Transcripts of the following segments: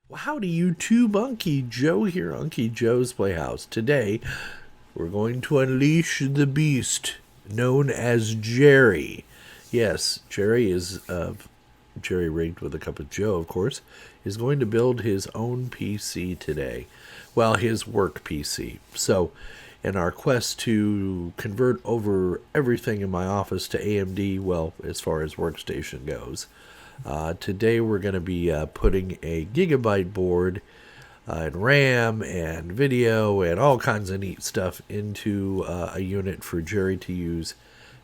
Well, howdy YouTube, Unky Joe here, Unky Joe's Playhouse. Today, we're going to unleash the beast known as Gerry. Yes, Gerry is, Gerry rigged with a cup of Joe, of course, is going to build his own PC today. Well, his work PC. So, in our quest to convert over everything in my office to AMD, well, as far as workstation goes, today we're going to be putting a Gigabyte board and RAM and video and all kinds of neat stuff into a unit for Gerry to use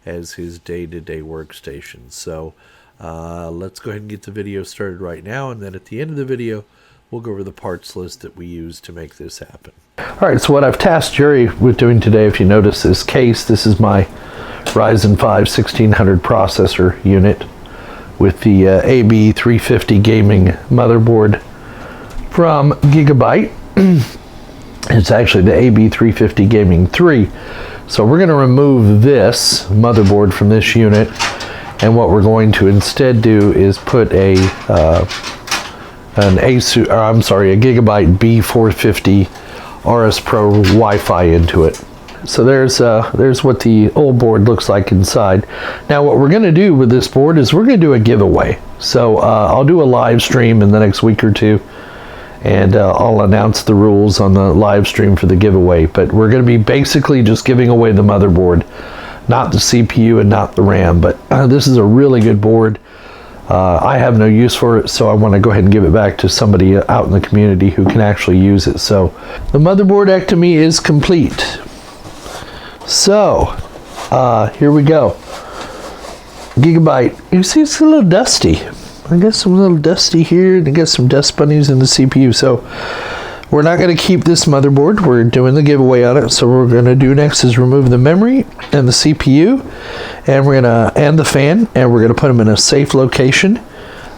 as his day-to-day workstation. So let's go ahead and get the video started right now, and then at the end of the video we'll go over the parts list that we use to make this happen. Alright, so what I've tasked Gerry with doing today, if you notice this case, this is my Ryzen 5 1600 processor unit with the AB 350 gaming motherboard from Gigabyte. It's actually the AB 350 Gaming 3. So we're going to remove this motherboard from this unit, and what we're going to instead do is put a Gigabyte B450 RS Pro Wi-Fi into it. So there's what the old board looks like inside. Now what we're going to do with this board is we're going to do a giveaway. So I'll do a live stream in the next week or two, and I'll announce the rules on the live stream for the giveaway. But we're going to be basically just giving away the motherboard, not the CPU and not the RAM. But this is a really good board. I have no use for it, so I want to go ahead and give it back to somebody out in the community who can actually use it. So the motherboardectomy is complete. So, here we go. Gigabyte. You see it's a little dusty. I got some little dusty here, and I got some dust bunnies in the CPU. So, we're not going to keep this motherboard. We're doing the giveaway on it. So, what we're going to do next is remove the memory and the CPU, and the fan, and we're going to put them in a safe location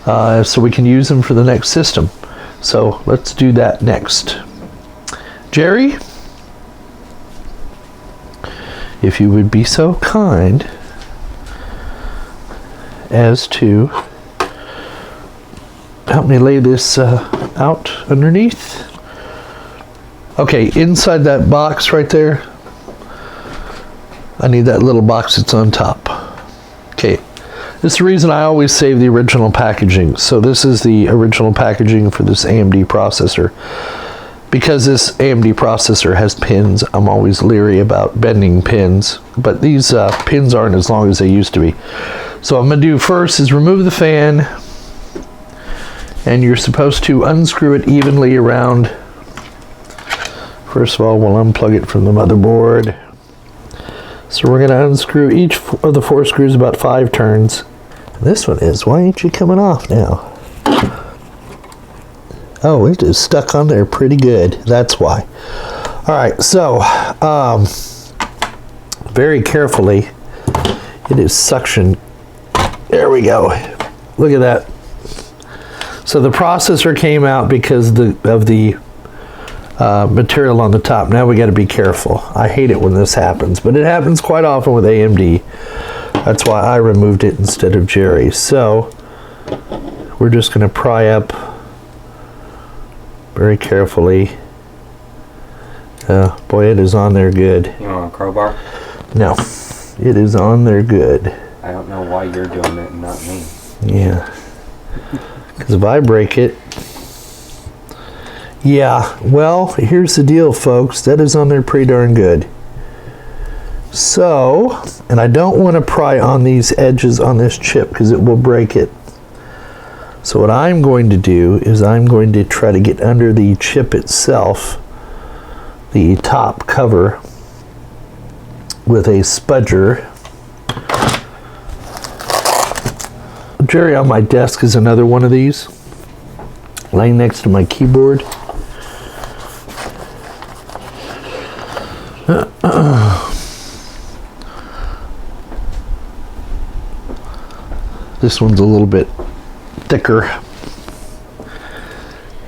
so we can use them for the next system. So, let's do that next. Gerry, if you would be so kind as to help me lay this out underneath. Okay, inside that box right there, I need that little box that's on top. Okay, this is the reason I always save the original packaging. So this is the original packaging for this AMD processor. Because this AMD processor has pins, I'm always leery about bending pins, but these pins aren't as long as they used to be. So what I'm going to do first is remove the fan, and you're supposed to unscrew it evenly around. First of all, we'll unplug it from the motherboard. So we're going to unscrew each of the 4 screws about 5 turns. This one is, why ain't you coming off now? Oh, it is stuck on there pretty good. That's why. All right, so very carefully, it is suction. There we go. Look at that. So the processor came out because of the material on the top. Now we got to be careful. I hate it when this happens, but it happens quite often with AMD. That's why I removed it instead of Gerry. So we're just going to pry up very carefully. Boy, it is on there good. You want a crowbar? No, it is on there good. I don't know why you're doing it and not me. Yeah, because if I break it, yeah, well, here's the deal, folks. That is on there pretty darn good. So, and I don't want to pry on these edges on this chip because it will break it. So what I'm going to do is I'm going to try to get under the chip itself, the top cover, with a spudger. Gerry on my desk is another one of these, laying next to my keyboard. This one's a little bit thicker,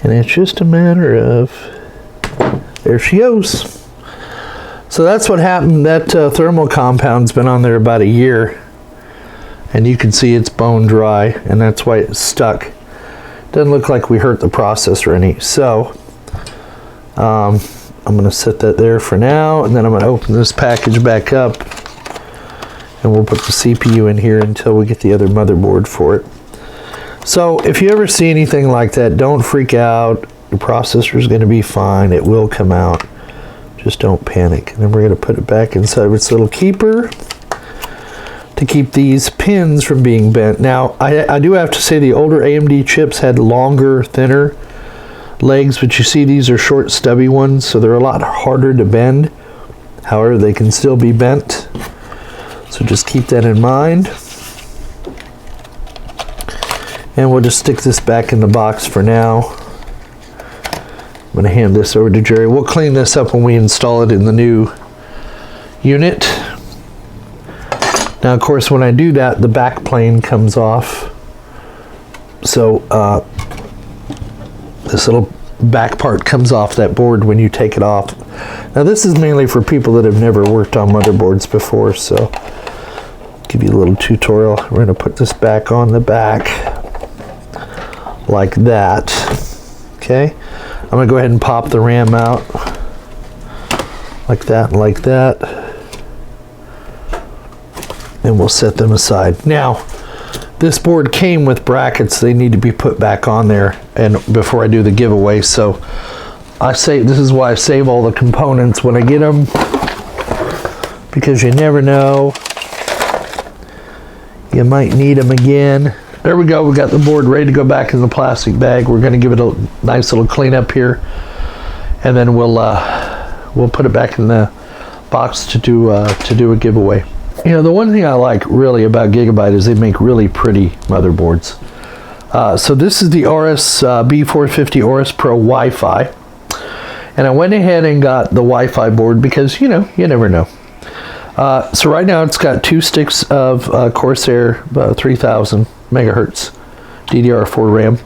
and it's just a matter of, there she goes. So that's what happened. That thermal compound's been on there about a year, and you can see it's bone dry, and that's why it's stuck. Doesn't look like we hurt the processor any. So I'm going to set that there for now, and then I'm going to open this package back up, and we'll put the CPU in here until we get the other motherboard for it. So if you ever see anything like that, don't freak out. Your processor is going to be fine. It will come out. Just don't panic. And then we're going to put it back inside of its little keeper to keep these pins from being bent. Now, I do have to say the older AMD chips had longer, thinner legs, but you see these are short, stubby ones, so they're a lot harder to bend. However, they can still be bent. So just keep that in mind. And we'll just stick this back in the box for now. I'm going to hand this over to Gerry. We'll clean this up when we install it in the new unit. Now, of course, when I do that, the back plane comes off. So this little back part comes off that board when you take it off. Now, this is mainly for people that have never worked on motherboards before, so I'll give you a little tutorial. We're going to put this back on the back like that. Okay, I'm going to go ahead and pop the RAM out like that and like that. And we'll set them aside. Now, this board came with brackets. They need to be put back on there and before I do the giveaway. So this is why I save all the components when I get them, because you never know. You might need them again. There we go. We got the board ready to go back in the plastic bag. We're going to give it a nice little cleanup here, and then we'll put it back in the box to do a giveaway. You know, the one thing I like really about Gigabyte is they make really pretty motherboards. So this is the RS B450 RS Pro Wi-Fi, and I went ahead and got the Wi-Fi board because you never know. So right now it's got 2 sticks of Corsair 3000 megahertz DDR4 RAM.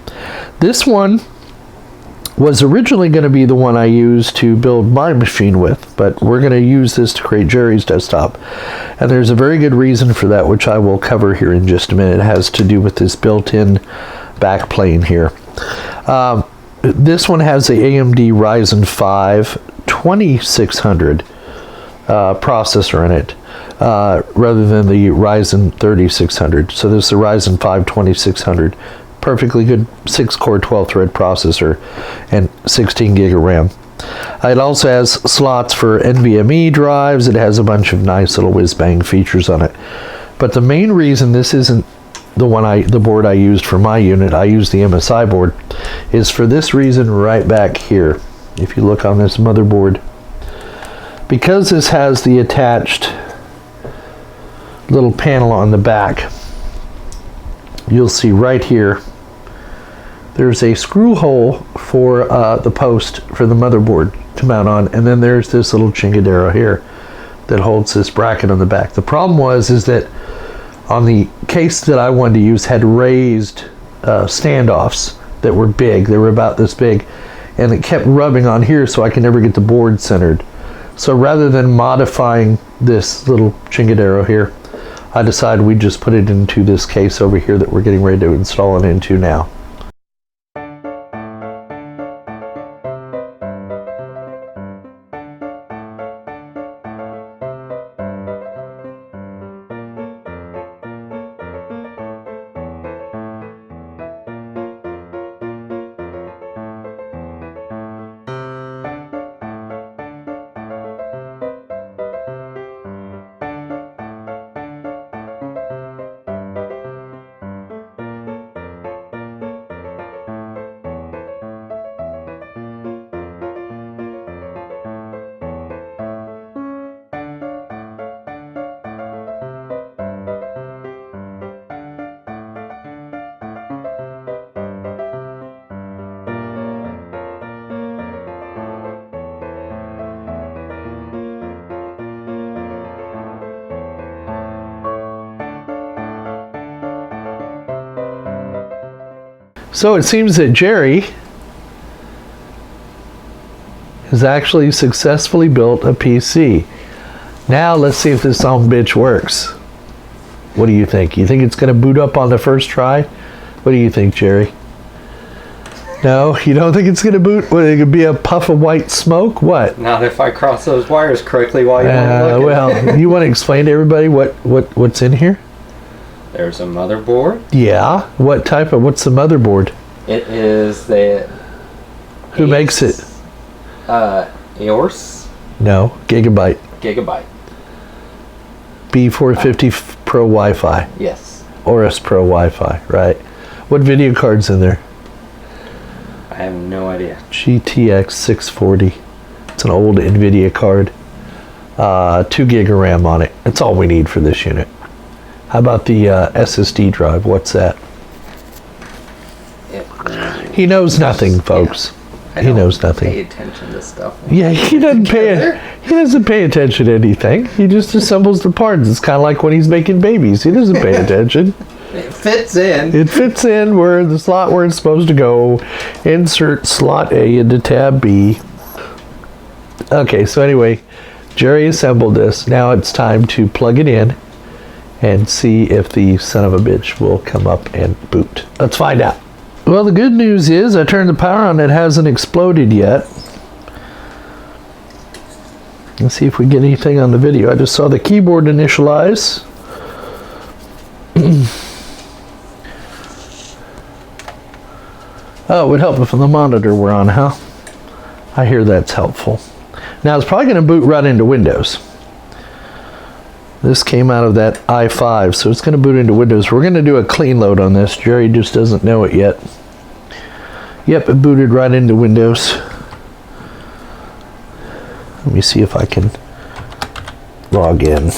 This one was originally going to be the one I used to build my machine with, but we're going to use this to create Gerry's desktop. And there's a very good reason for that, which I will cover here in just a minute. It has to do with this built-in back plane here. This one has a AMD Ryzen 5 2600 processor in it, rather than the Ryzen 3600. So this is the Ryzen 5 2600. Perfectly good 6-core 12-thread processor and 16 gig of RAM. It also has slots for NVMe drives. It has a bunch of nice little whiz-bang features on it. But the main reason this isn't the board I used for my unit, I used the MSI board, is for this reason right back here. If you look on this motherboard, because this has the attached little panel on the back, you'll see right here there's a screw hole for the post for the motherboard to mount on, and then there's this little chingadero here that holds this bracket on the back. The problem is that on the case that I wanted to use had raised standoffs that were big. They were about this big, and it kept rubbing on here, so I could never get the board centered. So rather than modifying this little chingadero here, I decided we'd just put it into this case over here that we're getting ready to install it into now. So it seems that Gerry has actually successfully built a PC. Now let's see if this son of a bitch works. What do you think? You think it's going to boot up on the first try? What do you think, Gerry? No, you don't think it's going to boot? What, it could be a puff of white smoke? What? Not if I cross those wires correctly while you're looking. Well, you want to explain to everybody what's in here? There's a motherboard. Yeah. What's the motherboard? It is the... Who makes it? Yours? No, Gigabyte. Gigabyte. B450 Pro Wi-Fi. Yes. Aorus Pro Wi-Fi, right. What video card's in there? I have no idea. GTX 640. It's an old NVIDIA card. 2 gig of RAM on it. That's all we need for this unit. How about the SSD drive? What's that? He knows nothing, folks. Yeah. He knows nothing. Pay attention to stuff. Yeah, he doesn't pay attention to anything. He just assembles the parts. It's kind of like when he's making babies. He doesn't pay attention. It fits in. It fits in where the slot where it's supposed to go. Insert slot A into tab B. Okay, so anyway, Gerry assembled this. Now it's time to plug it in and see if the son of a bitch will come up and boot. Let's find out. Well, the good news is I turned the power on. It hasn't exploded yet. Let's see if we get anything on the video. I just saw the keyboard initialize. Oh, it would help if the monitor were on, huh? I hear that's helpful. Now, it's probably going to boot right into Windows. This came out of that i5, so it's going to boot into Windows. We're going to do a clean load on this. Gerry just doesn't know it yet. Yep, it booted right into Windows. Let me see if I can log in.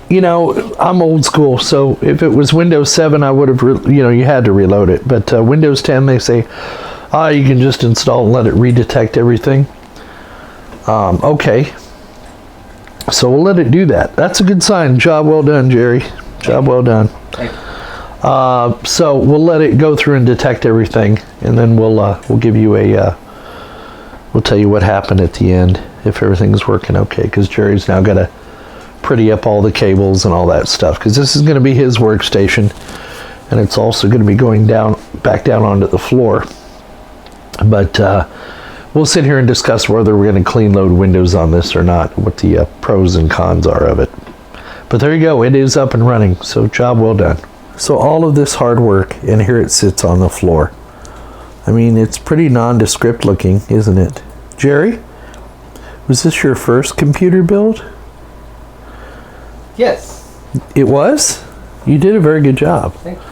You know, I'm old school, so if it was Windows 7, I would have, you had to reload it. But Windows 10, they say, you can just install and let it redetect everything. Okay. So we'll let it do that. That's a good sign. Job well done, Gerry. Job well done. So we'll let it go through and detect everything, and then we'll give you we'll tell you what happened at the end if everything's working okay. Because Gerry's now got to pretty up all the cables and all that stuff. Because this is going to be his workstation, and it's also going to be going back down onto the floor. But we'll sit here and discuss whether we're going to clean load Windows on this or not, what the pros and cons are of it. But there you go, it is up and running, so job well done. So all of this hard work, and here it sits on the floor. I mean, it's pretty nondescript looking, isn't it? Gerry, was this your first computer build? Yes. It was? You did a very good job. Thank you.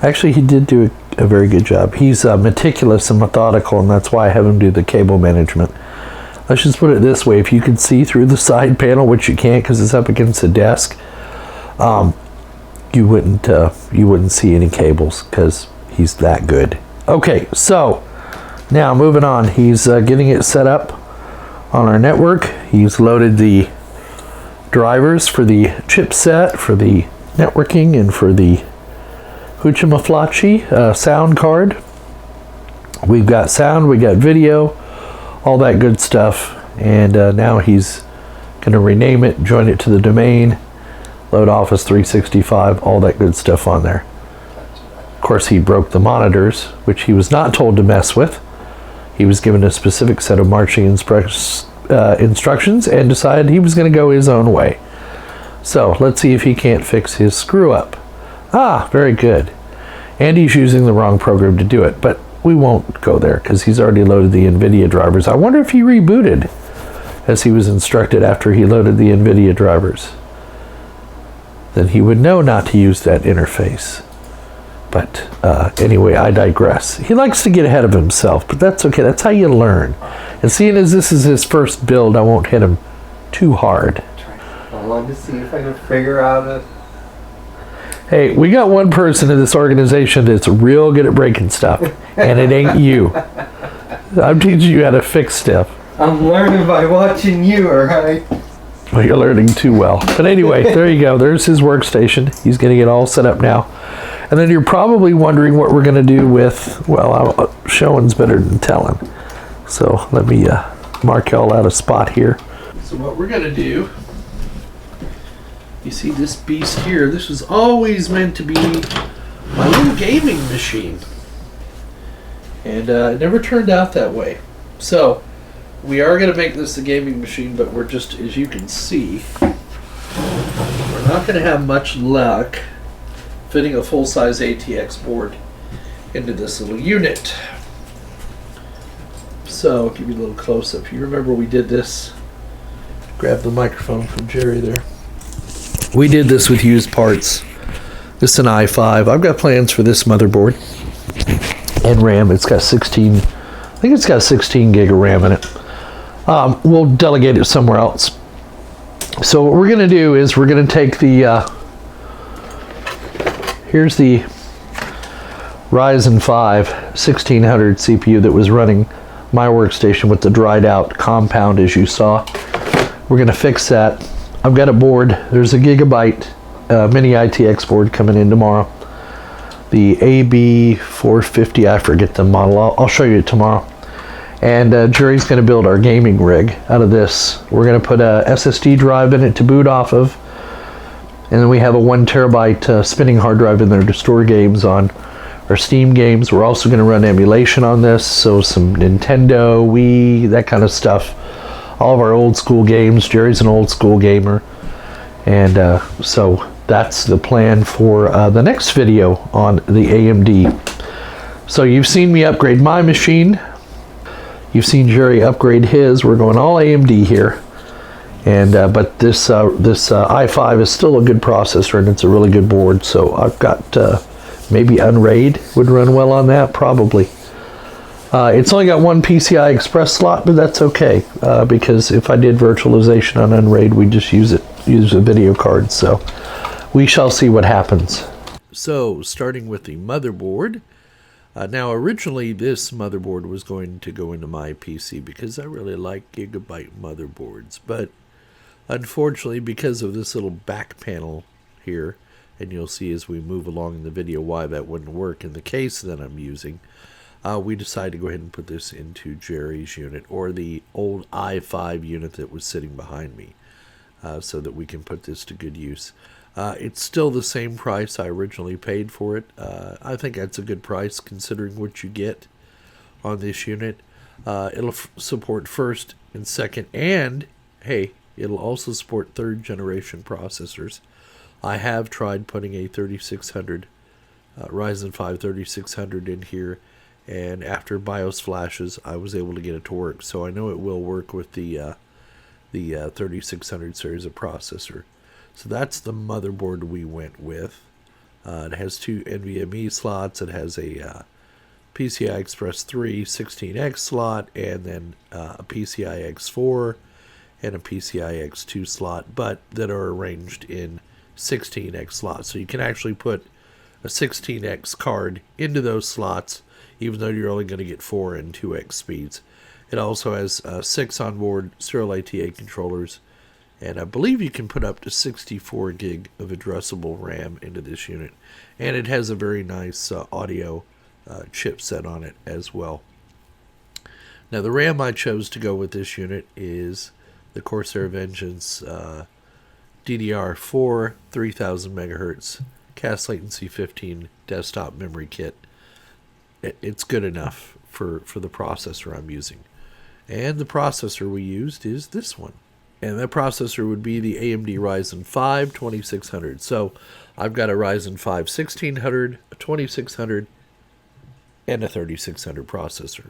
Actually, he did do a very good job. He's meticulous and methodical, and that's why I have him do the cable management. Let's just put it this way: if you could see through the side panel, which you can't because it's up against the desk, you wouldn't see any cables because he's that good. Okay, so now moving on. He's getting it set up on our network. He's loaded the drivers for the chipset, for the networking, and for the Huchamaflachi sound card. We've got sound, we got video, all that good stuff. And now he's going to rename it, join it to the domain, load Office 365, all that good stuff on there. Of course, he broke the monitors, which he was not told to mess with. He was given a specific set of marching instructions and decided he was going to go his own way. So let's see if he can't fix his screw up. Ah, very good. And he's using the wrong program to do it, but we won't go there because he's already loaded the NVIDIA drivers. I wonder if he rebooted as he was instructed after he loaded the NVIDIA drivers. Then he would know not to use that interface. But anyway, I digress. He likes to get ahead of himself, but that's okay. That's how you learn. And seeing as this is his first build, I won't hit him too hard. I wanted to see if I could figure out a... Hey, we got one person in this organization that's real good at breaking stuff, and it ain't you. I'm teaching you how to fix stuff. I'm learning by watching you, alright? Well, you're learning too well. But anyway, there you go. There's his workstation. He's getting it all set up now. And then you're probably wondering what we're going to do with, well, showing's better than telling. So let me mark y'all out a spot here. So what we're going to do, you see this beast here, this was always meant to be my little gaming machine. And it never turned out that way. So, we are going to make this a gaming machine, but we're just, as you can see, we're not going to have much luck fitting a full-size ATX board into this little unit. So, I'll give you a little close-up. You remember we did this. Grab the microphone from Gerry there. We did this with used parts. This is an i5. I've got plans for this motherboard and RAM. It's got 16, I think it's got 16 gig of RAM in it. We'll delegate it somewhere else. So what we're going to do is we're going to take the, here's the Ryzen 5 1600 CPU that was running my workstation with the dried out compound, as you saw. We're going to fix that. I've got a board. There's a Gigabyte mini ITX board coming in tomorrow. The AB 450, I forget the model. I'll show you it tomorrow. And Gerry's going to build our gaming rig out of this. We're going to put a SSD drive in it to boot off of. And then we have a 1 terabyte spinning hard drive in there to store games on, our Steam games. We're also going to run emulation on this, so some Nintendo, Wii, that kind of stuff. All of our old school games. Gerry's an old school gamer. And so that's the plan for the next video on the AMD. So you've seen me upgrade my machine. You've seen Gerry upgrade his. We're going all AMD here. And but this i5 is still a good processor, and it's a really good board. So I've got maybe Unraid would run well on that, probably. It's only got one PCI Express slot, but that's okay, because if I did virtualization on Unraid, we'd just use a video card. So we shall see what happens. So starting with the motherboard. Now originally this motherboard was going to go into my PC because I really like Gigabyte motherboards, but unfortunately because of this little back panel here, and you'll see as we move along in the video why that wouldn't work in the case that I'm using, we decided to go ahead and put this into Gerry's unit, or the old i5 unit that was sitting behind me, so that we can put this to good use. It's still the same price I originally paid for it. I think that's a good price considering what you get on this unit. It'll support first and second, and hey, it'll also support third generation processors. I have tried putting a 3600 Ryzen 5 3600 in here, and after BIOS flashes I was able to get it to work, so I know it will work with the 3600 series of processor. So that's the motherboard we went with. It has two NVMe slots. It has a PCI Express 3 16X slot, and then a PCI X4 and a PCI X2 slot, but that are arranged in 16X slots. So you can actually put a 16X card into those slots, even though you're only going to get 4 and 2X speeds. It also has 6 onboard serial ATA controllers, and I believe you can put up to 64 gig of addressable RAM into this unit. And it has a very nice audio chipset on it as well. Now the RAM I chose to go with this unit is the Corsair Vengeance DDR4 3000 megahertz CAS latency 15 desktop memory kit. It's good enough for the processor I'm using. And the processor we used is this one. And that processor would be the AMD Ryzen 5 2600. So I've got a Ryzen 5 1600, a 2600, and a 3600 processor,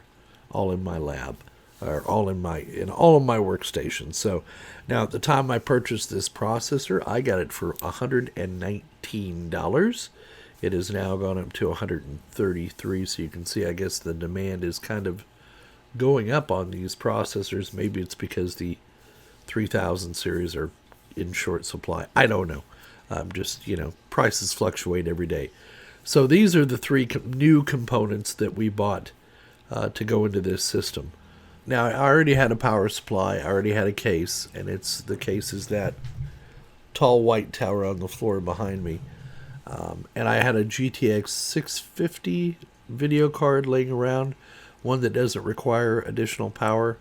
all in my lab, or all of my workstations. So now at the time I purchased this processor, I got it for $119. It has now gone up to $133. So you can see, I guess the demand is kind of going up on these processors. Maybe it's because the 3000 series are in short supply. I don't know. Just, prices fluctuate every day. So these are the three new components that we bought to go into this system. Now, I already had a power supply. I already had a case, and the case is that tall white tower on the floor behind me. And I had a GTX 650 video card laying around, one that doesn't require additional power.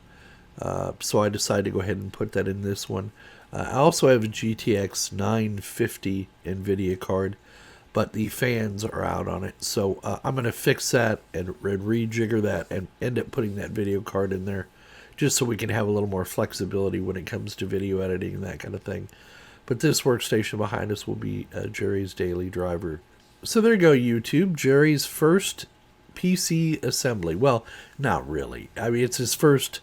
So I decided to go ahead and put that in this one. I also have a GTX 950 NVIDIA card, but the fans are out on it. So I'm going to fix that and rejigger that and end up putting that video card in there just so we can have a little more flexibility when it comes to video editing and that kind of thing. But this workstation behind us will be Gerry's daily driver. So there you go, YouTube. Gerry's first PC assembly. Well, not really. I mean, it's his first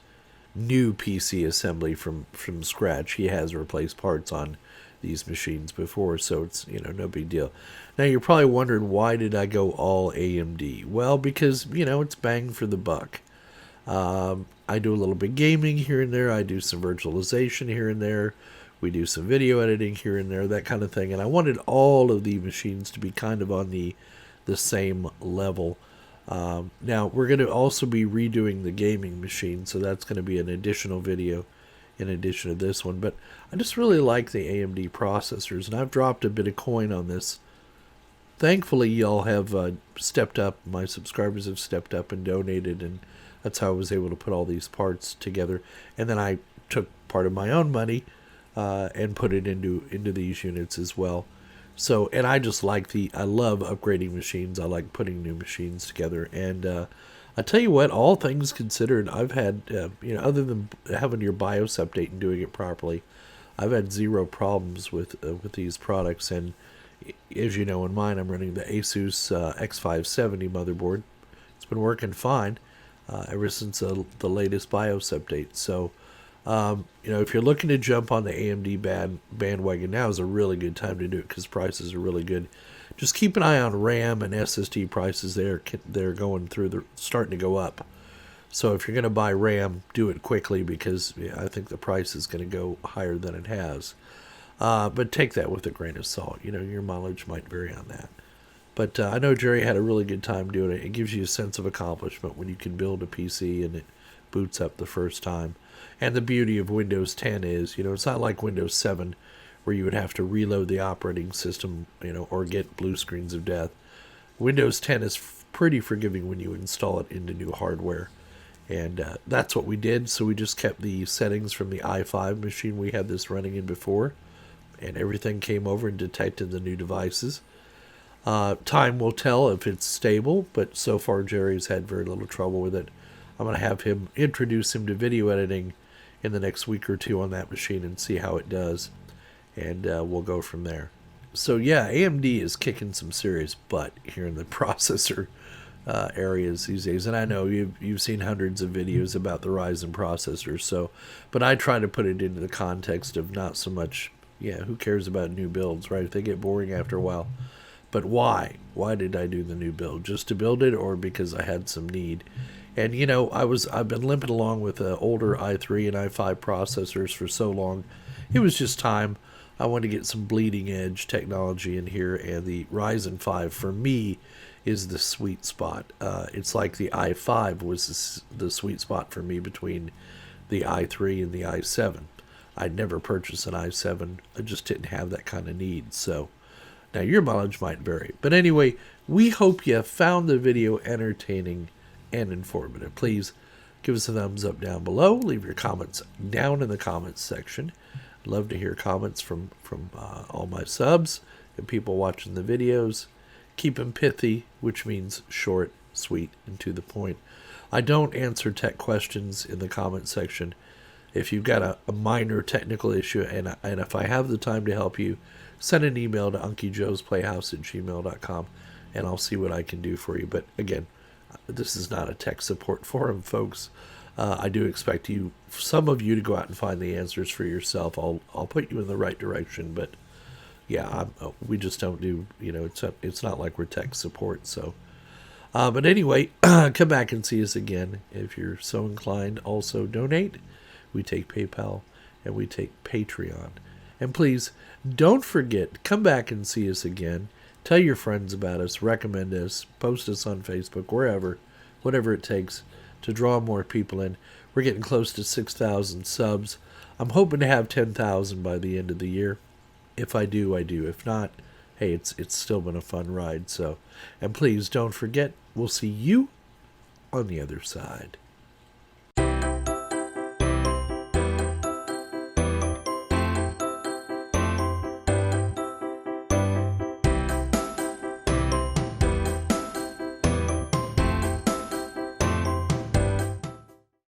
new PC assembly from scratch. He has replaced parts on these machines before, so it's, you know, no big deal. Now you're probably wondering, why did I go all AMD? Well, because, you know, it's bang for the buck. I do a little bit gaming here and there. I do some virtualization here and there. We do some video editing here and there, that kind of thing. And I wanted all of the machines to be kind of on the same level. Now we're going to also be redoing the gaming machine, so that's going to be an additional video in addition to this one. But I just really like the AMD processors, and I've dropped a bit of coin on this. Thankfully, y'all have stepped up. My subscribers have stepped up and donated, and that's how I was able to put all these parts together. And then I took part of my own money and put it into these units as well. So, and I just like I love upgrading machines. I like putting new machines together. And I tell you what, all things considered, I've had, you know, other than having your BIOS update and doing it properly, I've had zero problems with these products. And as you know, in mine, I'm running the Asus X570 motherboard. It's been working fine ever since the latest BIOS update. So, you know, if you're looking to jump on the AMD bandwagon, now is a really good time to do it because prices are really good. Just keep an eye on RAM and SSD prices. They're going through, starting to go up. So if you're going to buy RAM, do it quickly because I think the price is going to go higher than it has. But take that with a grain of salt. You know, your mileage might vary on that. But I know Gerry had a really good time doing it. It gives you a sense of accomplishment when you can build a PC and it boots up the first time. And the beauty of Windows 10 is, you know, it's not like Windows 7 where you would have to reload the operating system, you know, or get blue screens of death. Windows 10 is pretty forgiving when you install it into new hardware. And that's what we did. So we just kept the settings from the i5 machine we had this running in before. And everything came over and detected the new devices. Time will tell if it's stable, but so far Gerry's had very little trouble with it. I'm going to have him introduce him to video editing in the next week or two on that machine and see how it does. And we'll go from there. So yeah, AMD is kicking some serious butt here in the processor areas these days. And I know you've seen hundreds of videos about the Ryzen processors. So, but I try to put it into the context of not so much, yeah, who cares about new builds, right? If they get boring after a while. But why? Why did I do the new build? Just to build it, or because I had some need? And you know, I've been limping along with older i3 and i5 processors for so long. It was just time. I wanted to get some bleeding edge technology in here, and the Ryzen 5 for me is the sweet spot. It's like the i5 was the sweet spot for me between the i3 and the i7. I'd never purchased an i7. I just didn't have that kind of need. So now your mileage might vary. But anyway, we hope you found the video entertaining and informative. Please give us a thumbs up down below. Leave your comments down in the comments section. I'd love to hear comments from all my subs and people watching the videos. Keep them pithy, which means short, sweet, and to the point. I don't answer tech questions in the comment section. If you've got a minor technical issue and if I have the time to help you, send an email to unclejoesplayhouse@gmail.com and I'll see what I can do for you. But again, this is not a tech support forum, folks. I do expect some of you to go out and find the answers for yourself. I'll put you in the right direction, but yeah, we just don't do, you know, it's not like we're tech support. So, but anyway, come back and see us again if you're so inclined. Also donate. We take PayPal and we take Patreon. And please don't forget, come back and see us again. Tell your friends about us, recommend us, post us on Facebook, wherever, whatever it takes to draw more people in. We're getting close to 6,000 subs. I'm hoping to have 10,000 by the end of the year. If I do, I do. If not, hey, it's still been a fun ride. So, and please don't forget, we'll see you on the other side.